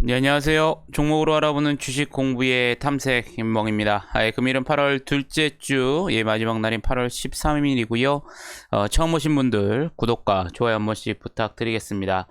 네, 안녕하세요. 종목으로 알아보는 주식 공부의 탐색 임멍입니다. 금일은 8월 둘째 주, 마지막 날인 8월 13일이고요. 처음 오신 분들 구독과 좋아요 한 번씩 부탁드리겠습니다.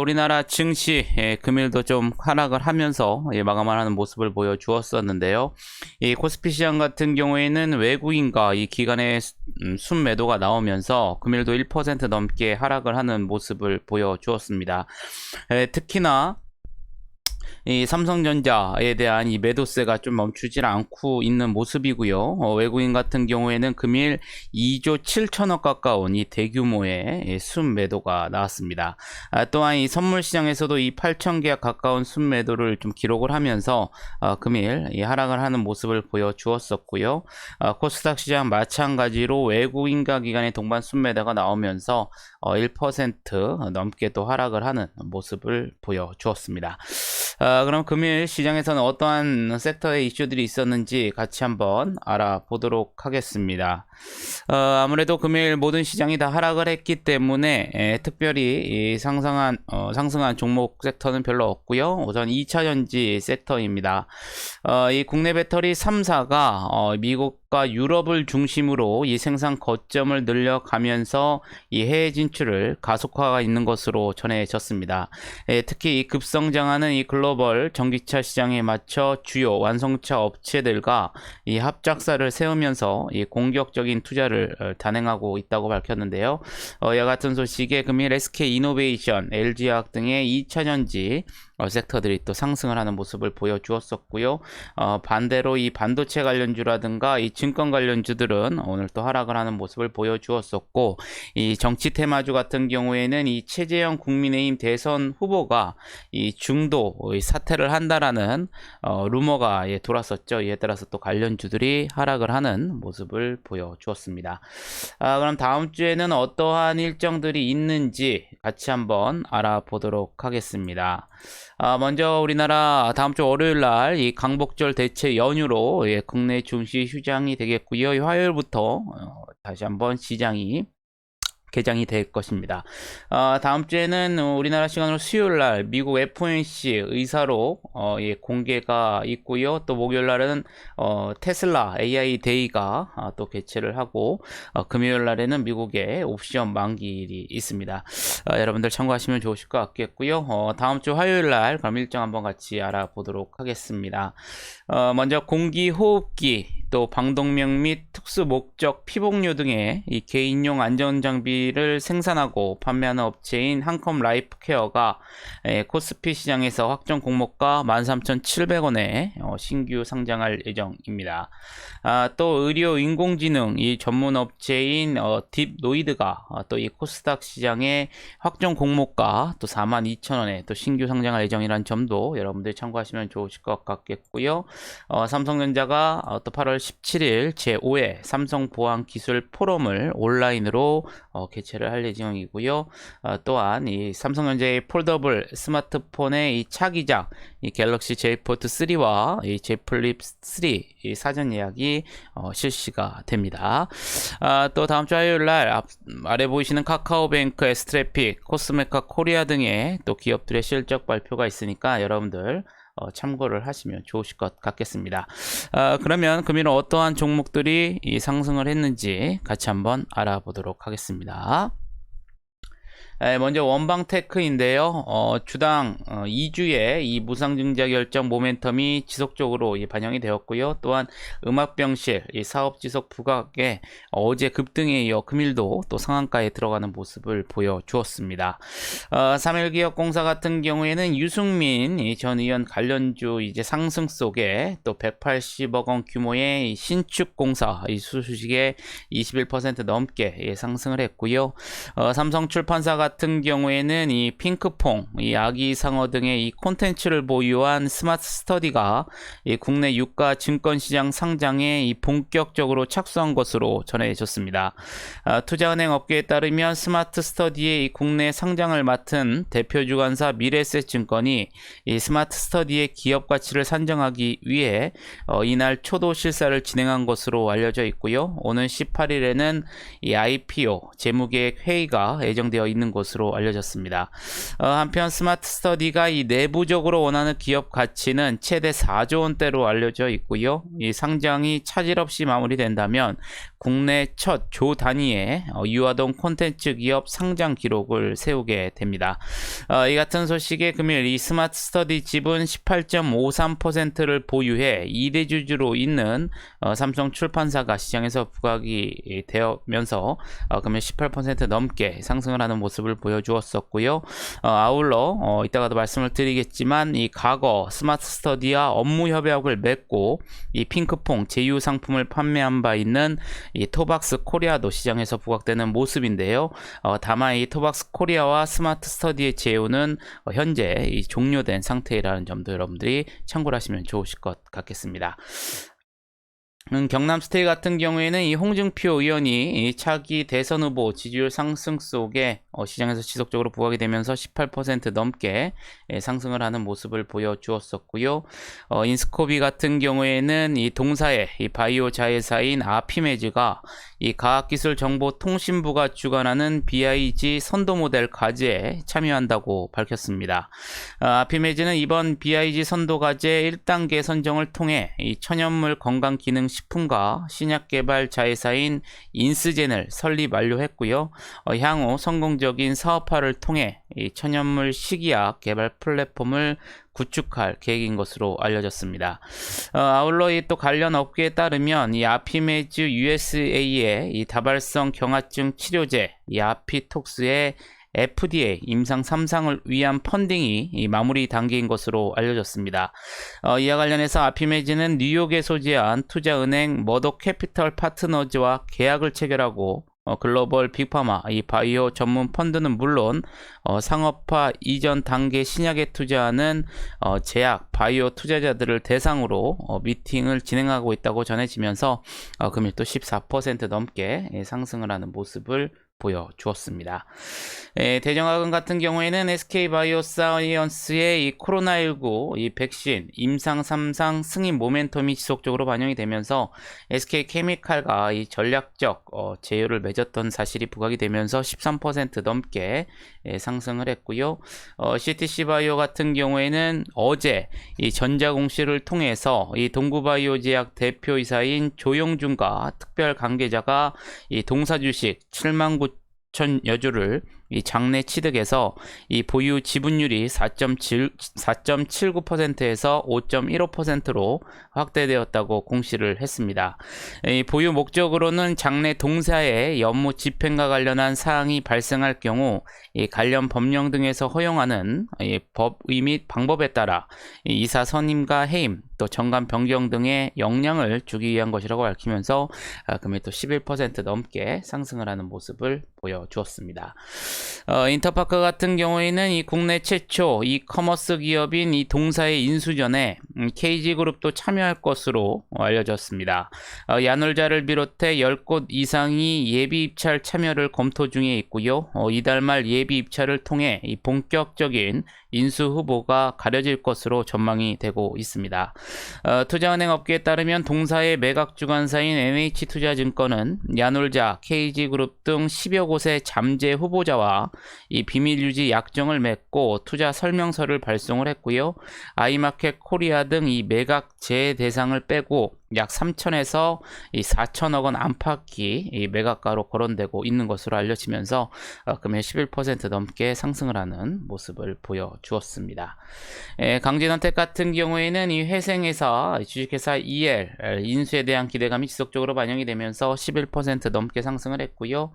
우리나라 증시, 금일도 좀 하락을 하면서 마감을 하는 모습을 보여주었었는데요. 이 코스피 시장 같은 경우에는 외국인과 이 기관의 순매도가 나오면서 금일도 1% 넘게 하락을 하는 모습을 보여주었습니다. 특히나 이 삼성전자에 대한 이 매도세가 좀 멈추질 않고 있는 모습이고요. 외국인 같은 경우에는 금일 2조 7천억 가까운 이 대규모의 순매도가 나왔습니다. 또한 이 선물 시장에서도 이 8천 계약 가까운 순매도를 좀 기록을 하면서 금일 이 하락을 하는 모습을 보여주었었고요. 코스닥 시장 마찬가지로 외국인과 기관의 동반 순매도가 나오면서 1% 넘게 또 하락을 하는 모습을 보여주었습니다. 그럼 금일 시장에서는 어떠한 섹터의 이슈들이 있었는지 같이 한번 알아보도록 하겠습니다. 아무래도 금일 모든 시장이 다 하락을 했기 때문에 특별히 상승한 종목 섹터는 별로 없고요. 우선 2차전지 섹터입니다. 이 국내 배터리 3사가 미국과 유럽을 중심으로 이 생산 거점을 늘려가면서 이 해외 진출을 가속화가 있는 것으로 전해졌습니다. 특히 이 급성장하는 이 글로벌 전기차 시장에 맞춰 주요 완성차 업체들과 이 합작사를 세우면서 이 공격적인 투자를 단행하고 있다고 밝혔는데요. 이와 같은 소식에 금일 SK이노베이션, LG화학 등의 2차전지 섹터들이 또 상승을 하는 모습을 보여주었었고요. 반대로 이 반도체 관련주라든가 이 증권 관련주들은 오늘 또 하락을 하는 모습을 보여주었었고, 이 정치 테마주 같은 경우에는 이 최재형 국민의힘 대선 후보가 이 중도 사퇴를 한다라는 루머가 돌았었죠. 이에 따라서 또 관련주들이 하락을 하는 모습을 보여주었습니다. 그럼 다음 주에는 어떠한 일정들이 있는지 같이 한번 알아보도록 하겠습니다. 먼저 우리나라 다음 주 월요일 날 이 광복절 대체 연휴로 국내 증시 휴장이 되겠고요. 화요일부터 다시 한번 시장이 개장이 될 것입니다. 다음 주에는 우리나라 시간으로 수요일 날 미국 FOMC 의사로 공개가 있고요. 또 목요일 날은 테슬라 AI 데이가 또 개최를 하고 금요일 날에는 미국의 옵션 만기일이 있습니다. 여러분들 참고하시면 좋으실 것 같겠고요. 다음 주 화요일 날 그럼 일정 한번 같이 알아보도록 하겠습니다. 먼저 공기호흡기, 또 방독면 및 특수 목적 피복류 등의 이 개인용 안전장비를 생산하고 판매하는 업체인 한컴 라이프케어가 코스피 시장에서 확정 공모가 13,700원에 신규 상장할 예정입니다. 또 의료 인공지능 이 전문 업체인 딥노이드가 또 이 코스닥 시장에 확정 공모가 또 42,000원에 또 신규 상장할 예정이라는 점도 여러분들 참고하시면 좋으실 것 같겠고요. 삼성전자가 또 8월 17일 제5회 삼성보안기술 포럼을 온라인으로 개최를 할 예정이고요. 또한 이 삼성전자의 폴더블 스마트폰의 이 차기작 이 갤럭시 J 포트 3와 이 Z 플립 3 이 사전 예약이 실시가 됩니다. 또 다음 주 화요일 날 아래 보이시는 카카오뱅크, 에스트래픽, 코스메카 코리아 등의 또 기업들의 실적 발표가 있으니까 여러분들 참고를 하시면 좋으실 것 같겠습니다. 그러면 금일은 어떠한 종목들이 이 상승을 했는지 같이 한번 알아보도록 하겠습니다. 먼저 원방테크인데요. 주당 2주의 이 무상증자 결정 모멘텀이 지속적으로 반영이 되었고요. 또한 음압병실 이 사업 지속 부각에 어제 급등에 이어 금일도 또 상한가에 들어가는 모습을 보여주었습니다. 3일기업공사 같은 경우에는 유승민 전 의원 관련주 이제 상승 속에 또 180억 원 규모의 신축공사 이 수주식에 21% 넘게 상승을 했고요. 삼성출판사 같은 경우에는 이 핑크퐁, 이 아기상어 등의 이 콘텐츠를 보유한 스마트 스터디가 이 국내 유가 증권시장 상장에 이 본격적으로 착수한 것으로 전해졌습니다. 투자은행 업계에 따르면 스마트 스터디의 이 국내 상장을 맡은 대표 주관사 미래에셋증권이 이 스마트 스터디의 기업 가치를 산정하기 위해 이날 초도 실사를 진행한 것으로 알려져 있고요. 오는 18일에는 이 IPO 재무계획 회의가 예정되어 있는 것으로 알려졌습니다. 한편 스마트 스터디가 이 내부적으로 원하는 기업 가치는 최대 4조 원대로 알려져 있고요. 이 상장이 차질 없이 마무리된다면 국내 첫 조 단위의 유아동 콘텐츠 기업 상장 기록을 세우게 됩니다. 이 같은 소식에 금일 이 스마트 스터디 지분 18.53%를 보유해 2대 주주로 있는 삼성 출판사가 시장에서 부각이 되면서 금일 18% 넘게 상승을 하는 모습을 보여주었었고요. 아울러 이따가도 말씀을 드리겠지만 이 과거 스마트 스터디와 업무 협약을 맺고 이 핑크퐁 제휴 상품을 판매한 바 있는 이 토박스 코리아도 시장에서 부각되는 모습인데요. 다만 이 토박스 코리아와 스마트 스터디의 제휴는 현재 종료된 상태라는 점도 여러분들이 참고를 하시면 좋으실 것 같겠습니다. 경남 스테이 같은 경우에는 이 홍준표 의원이 이 차기 대선 후보 지지율 상승 속에 시장에서 지속적으로 부각이 되면서 18% 넘게 상승을 하는 모습을 보여주었었고요. 인스코비 같은 경우에는 이 동사의 이 바이오 자회사인 아피메즈가 이 과학기술정보통신부가 주관하는 BIG 선도 모델 과제에 참여한다고 밝혔습니다. 아피메즈는 이번 BIG 선도 과제 1단계 선정을 통해 이 천연물 건강기능식품과 신약개발 자회사인 인스젠을 설립 완료했고요. 향후 성공적인 사업화를 통해 이 천연물 식이약 개발 플랫폼을 구축할 계획인 것으로 알려졌습니다. 아울러 또 관련 업계에 따르면 이 아피메즈 USA의 이 다발성 경화증 치료제 이 아피톡스의 FDA 임상 3상을 위한 펀딩이 마무리 단계인 것으로 알려졌습니다. 이와 관련해서 아피메즈는 뉴욕에 소재한 투자은행 머더 캐피털 파트너즈와 계약을 체결하고 글로벌 빅파마 이 바이오 전문 펀드는 물론 상업화 이전 단계 신약에 투자하는 제약 바이오 투자자들을 대상으로 미팅을 진행하고 있다고 전해지면서 금일 또 14% 넘게 상승을 하는 모습을 보여주었습니다. 대정학원 같은 경우에는 SK바이오사이언스의 이 코로나19 이 백신 임상 3상 승인 모멘텀이 지속적으로 반영이 되면서 SK케미칼과 이 전략적 제휴를 맺었던 사실이 부각이 되면서 13% 넘게 상승을 했고요. CTC바이오 같은 경우에는 어제 이 전자공시를 통해서 이 동구바이오제약 대표이사인 조영준과 특별 관계자가 이 동사 주식 7만 9천 여주를 이 장내 취득에서 이 보유 지분율이 4.79%에서 5.15%로 확대되었다고 공시를 했습니다. 이 보유 목적으로는 장내 동사의 업무 집행과 관련한 사항이 발생할 경우 이 관련 법령 등에서 허용하는 이 법의 및 방법에 따라 이 이사 선임과 해임 또 정관 변경 등의 역량을 주기 위한 것이라고 밝히면서 금일 또 11% 넘게 상승을 하는 모습을 보여주었습니다. 인터파크 같은 경우에는 이 국내 최초 이커머스 기업인 이 동사의 인수 전에 KG그룹도 참여할 것으로 알려졌습니다. 야놀자를 비롯해 10곳 이상이 예비 입찰 참여를 검토 중에 있고요. 이달 말 예비 입찰을 통해 이 본격적인 인수 후보가 가려질 것으로 전망이 되고 있습니다. 투자은행 업계에 따르면 동사의 매각 주관사인 NH투자증권은 야놀자, KG그룹 등 10여 곳의 잠재 후보자와 이 비밀 유지 약정을 맺고 투자 설명서를 발송을 했고요. 아이마켓 코리아 등 이 매각 제 대상을 빼고 약 3천에서 이 4천억 원 안팎이 이 매각가로 거론되고 있는 것으로 알려지면서 금일 11% 넘게 상승을 하는 모습을 보여주었습니다. 강진원텍 같은 경우에는 이 회생회사 주식회사 EL 인수에 대한 기대감이 지속적으로 반영이 되면서 11% 넘게 상승을 했고요.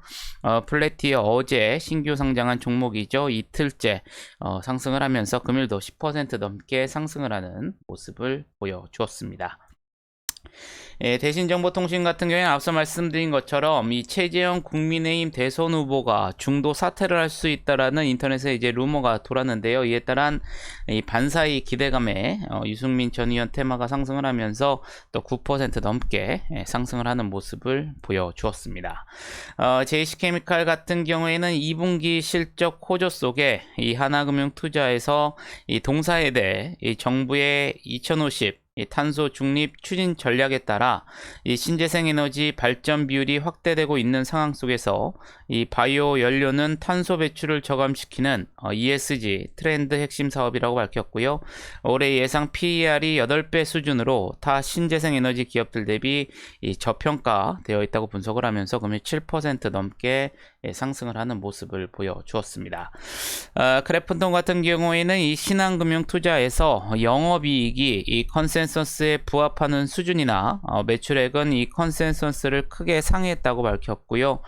플래티어 어제 신규 상장한 종목이죠. 이틀째 상승을 하면서 금일도 10% 넘게 상승을 하는 모습을 보여주었습니다. 대신정보통신 같은 경우에는 앞서 말씀드린 것처럼 이 최재형 국민의힘 대선 후보가 중도 사퇴를 할 수 있다라는 인터넷에 이제 루머가 돌았는데요. 이에 따른 이 반사의 기대감에 유승민 전 의원 테마가 상승을 하면서 또 9% 넘게 상승을 하는 모습을 보여주었습니다. JC케미칼 같은 경우에는 2분기 실적 호조 속에 이 하나금융투자에서 이 동사에 대해 이 정부의 2050 이 탄소 중립 추진 전략에 따라 이 신재생 에너지 발전 비율이 확대되고 있는 상황 속에서 이 바이오 연료는 탄소 배출을 저감시키는 ESG 트렌드 핵심 사업이라고 밝혔고요. 올해 예상 PER이 8배 수준으로 타 신재생 에너지 기업들 대비 이 저평가되어 있다고 분석을 하면서 금일 7% 넘게 상승을 하는 모습을 보여주었습니다. 크래프톤 같은 경우에는 이 신한금융 투자에서 영업이익이 이 컨센서스에 부합하는 수준이나 매출액은 이 컨센서스를 크게 상회했다고 밝혔고요.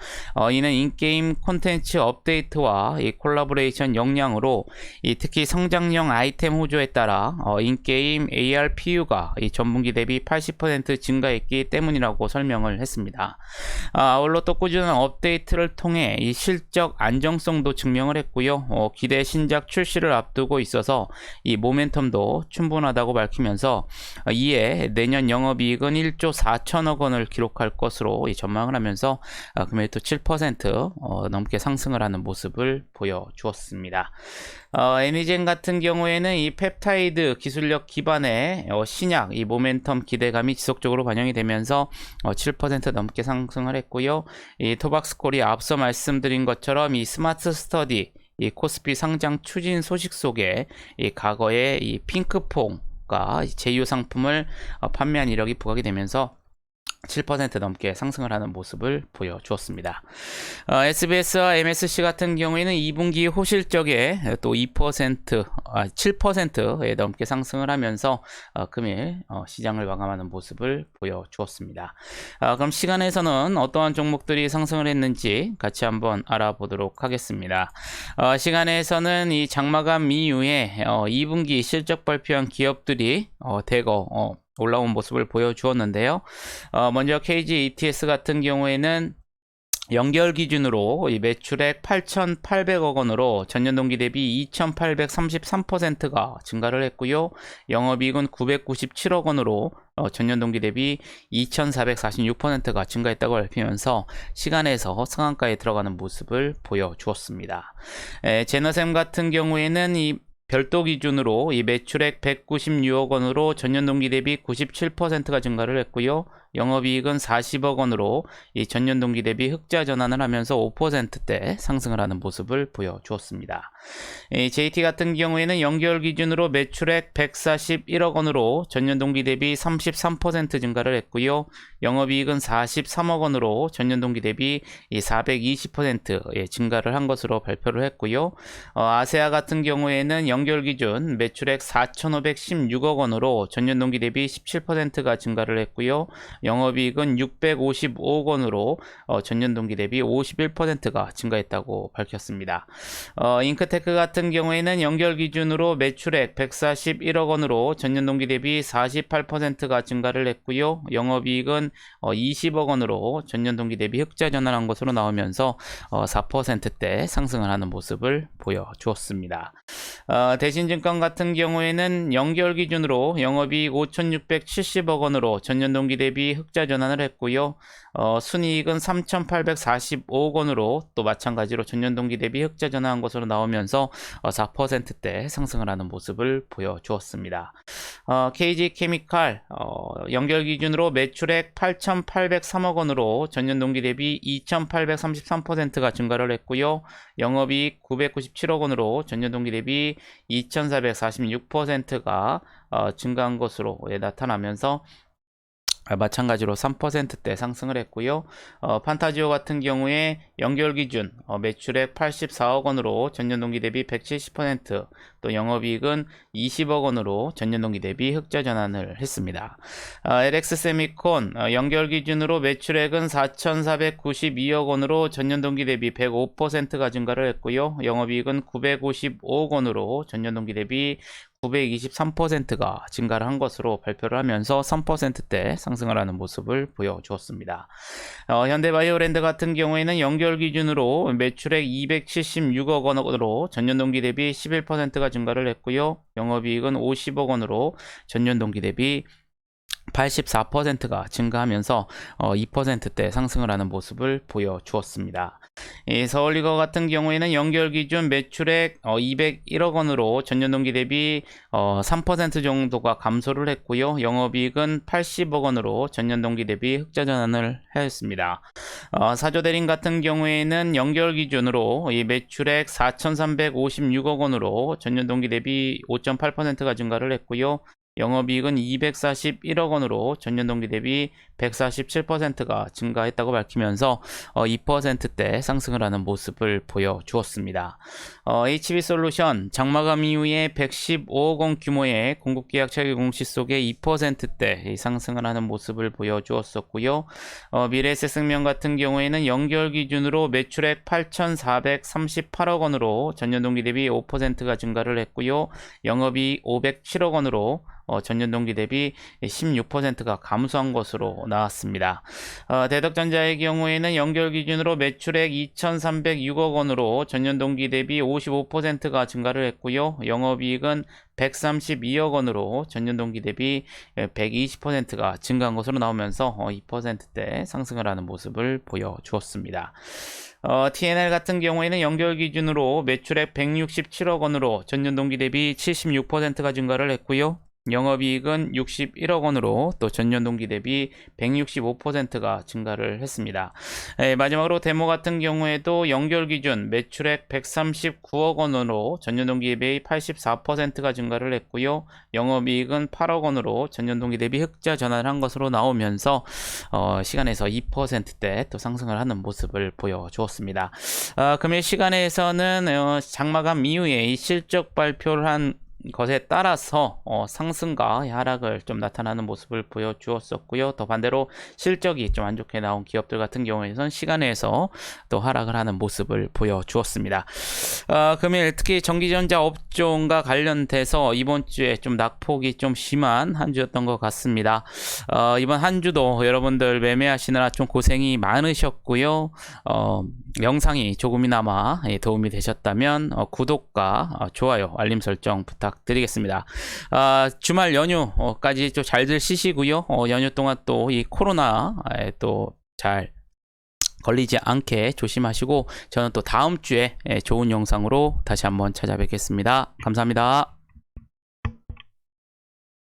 이는 인게임 콘텐츠 업데이트와 이 콜라보레이션 역량으로 이 특히 성장형 아이템 호조에 따라 인게임 ARPU가 이 전분기 대비 80% 증가했기 때문이라고 설명을 했습니다. 아울러 또 꾸준한 업데이트를 통해 이 실적 안정성도 증명을 했고요. 기대 신작 출시를 앞두고 있어서 이 모멘텀도 충분하다고 밝히면서 이에 내년 영업이익은 1조 4천억 원을 기록할 것으로 전망을 하면서 금일 또 7% 넘게 상승을 하는 모습을 보여주었습니다. 에미젠 같은 경우에는 이 펩타이드 기술력 기반의 신약 이 모멘텀 기대감이 지속적으로 반영이 되면서 7% 넘게 상승을 했고요. 이 토박스콜이 앞서 말씀드린 것처럼 이 스마트 스터디 이 코스피 상장 추진 소식 속에 이 과거에 이 핑크퐁과 제휴 상품을 판매한 이력이 부각이 되면서 7% 넘게 상승을 하는 모습을 보여주었습니다. SBS와 MSC 같은 경우에는 2분기 호실적에 또 7%에 넘게 상승을 하면서 금일 시장을 마감하는 모습을 보여주었습니다. 그럼 시간에서는 어떠한 종목들이 상승을 했는지 같이 한번 알아보도록 하겠습니다. 시간에서는 이 장마감 이후에 2분기 실적 발표한 기업들이 대거 올라온 모습을 보여주었는데요. 먼저 KG ETS 같은 경우에는 연결 기준으로 이 매출액 8,800억 원으로 전년 동기 대비 2,833%가 증가를 했고요. 영업이익은 997억 원으로 전년 동기 대비 2,446%가 증가했다고 밝히면서 시간에서 상한가에 들어가는 모습을 보여주었습니다. 제너셈 같은 경우에는 이 별도 기준으로 이 매출액 196억 원으로 전년 동기 대비 97%가 증가를 했고요. 영업이익은 40억 원으로 이 전년 동기 대비 흑자 전환을 하면서 5%대 상승을 하는 모습을 보여주었습니다. JT 같은 경우에는 연결 기준으로 매출액 141억 원으로 전년 동기 대비 33% 증가를 했고요. 영업이익은 43억 원으로 전년 동기 대비 420% 증가를 한 것으로 발표를 했고요. 아세아 같은 경우에는 연결 기준 매출액 4,516억 원으로 전년 동기 대비 17%가 증가를 했고요. 영업이익은 655억 원으로 전년 동기 대비 51%가 증가했다고 밝혔습니다. 잉크테크 같은 경우에는 연결 기준으로 매출액 141억 원으로 전년 동기 대비 48%가 증가를 했고요. 영업이익은 20억 원으로 전년 동기 대비 흑자 전환한 것으로 나오면서 4%대 상승을 하는 모습을 보여주었습니다. 대신증권 같은 경우에는 연결 기준으로 영업이익 5,670억 원으로 전년 동기 대비 흑자 전환을 했고요. 순이익은 3,845억 원으로 또 마찬가지로 전년 동기 대비 흑자 전환한 것으로 나오면서 4%대 상승을 하는 모습을 보여주었습니다. KG 케미칼 연결 기준으로 매출액 8,803억 원으로 전년 동기 대비 2,833%가 증가를 했고요. 영업이익 997억 원으로 전년 동기 대비 2,446%가 증가한 것으로 나타나면서 마찬가지로 3%대 상승을 했고요. 판타지오 같은 경우에 연결 기준 매출액 84억 원으로 전년 동기 대비 170%, 또 영업이익은 20억 원으로 전년 동기 대비 흑자 전환을 했습니다. LX 세미콘 연결 기준으로 매출액은 4,492억 원으로 전년 동기 대비 105%가 증가를 했고요. 영업이익은 955억 원으로 전년 동기 대비 923%가 증가를 한 것으로 발표를 하면서 3%대 상승을 하는 모습을 보여주었습니다. 현대바이오랜드 같은 경우에는 연결 기준으로 매출액 276억 원으로 전년 동기 대비 11%가 증가를 했고요. 영업이익은 50억 원으로 전년 동기 대비 84%가 증가하면서 2%대 상승을 하는 모습을 보여주었습니다. 서울리거 같은 경우에는 연결 기준 매출액 201억 원으로 전년 동기 대비 3% 정도가 감소를 했고요. 영업이익은 80억 원으로 전년 동기 대비 흑자 전환을 하였습니다. 사조대림 같은 경우에는 연결 기준으로 이 매출액 4,356억 원으로 전년 동기 대비 5.8%가 증가를 했고요. 영업이익은 241억 원으로 전년 동기 대비 147%가 증가했다고 밝히면서 2%대 상승을 하는 모습을 보여주었습니다. HB솔루션 장마감 이후에 115억 원 규모의 공급계약 체결 공시 속에 2%대 상승을 하는 모습을 보여주었었고요. 미래에셋생명 같은 경우에는 연결 기준으로 매출액 8,438억 원으로 전년 동기 대비 5%가 증가를 했고요. 영업이익 507억 원으로 전년 동기 대비 16%가 감소한 것으로 나왔습니다. 대덕전자의 경우에는 연결 기준으로 매출액 2,306억 원으로 전년 동기 대비 55%가 증가를 했고요. 영업이익은 132억 원으로 전년 동기 대비 120%가 증가한 것으로 나오면서 2%대 상승을 하는 모습을 보여주었습니다. TNL 같은 경우에는 연결 기준으로 매출액 167억 원으로 전년 동기 대비 76%가 증가를 했고요. 영업이익은 61억 원으로 또 전년 동기 대비 165%가 증가를 했습니다. 마지막으로 데모 같은 경우에도 연결 기준 매출액 139억 원으로 전년 동기 대비 84%가 증가를 했고요. 영업이익은 8억 원으로 전년 동기 대비 흑자 전환을 한 것으로 나오면서 시간에서 2%대 또 상승을 하는 모습을 보여주었습니다. 금일 시간에서는 장마감 이후에 이 실적 발표를 한 것에 따라서 상승과 하락을 좀 나타나는 모습을 보여주었었고요. 또 반대로 실적이 좀 안 좋게 나온 기업들 같은 경우에는 시간에서 또 하락을 하는 모습을 보여주었습니다. 금일 특히 전기전자 업종과 관련돼서 이번 주에 좀 낙폭이 좀 심한 한 주였던 것 같습니다. 이번 한 주도 여러분들 매매하시느라 좀 고생이 많으셨고요. 영상이 조금이나마 도움이 되셨다면 구독과 좋아요, 알림 설정 부탁드리겠습니다. 주말 연휴까지 좀 잘들 쉬시고요. 연휴 동안 또 이 코로나에 또 잘 걸리지 않게 조심하시고 저는 또 다음 주에 좋은 영상으로 다시 한번 찾아뵙겠습니다. 감사합니다.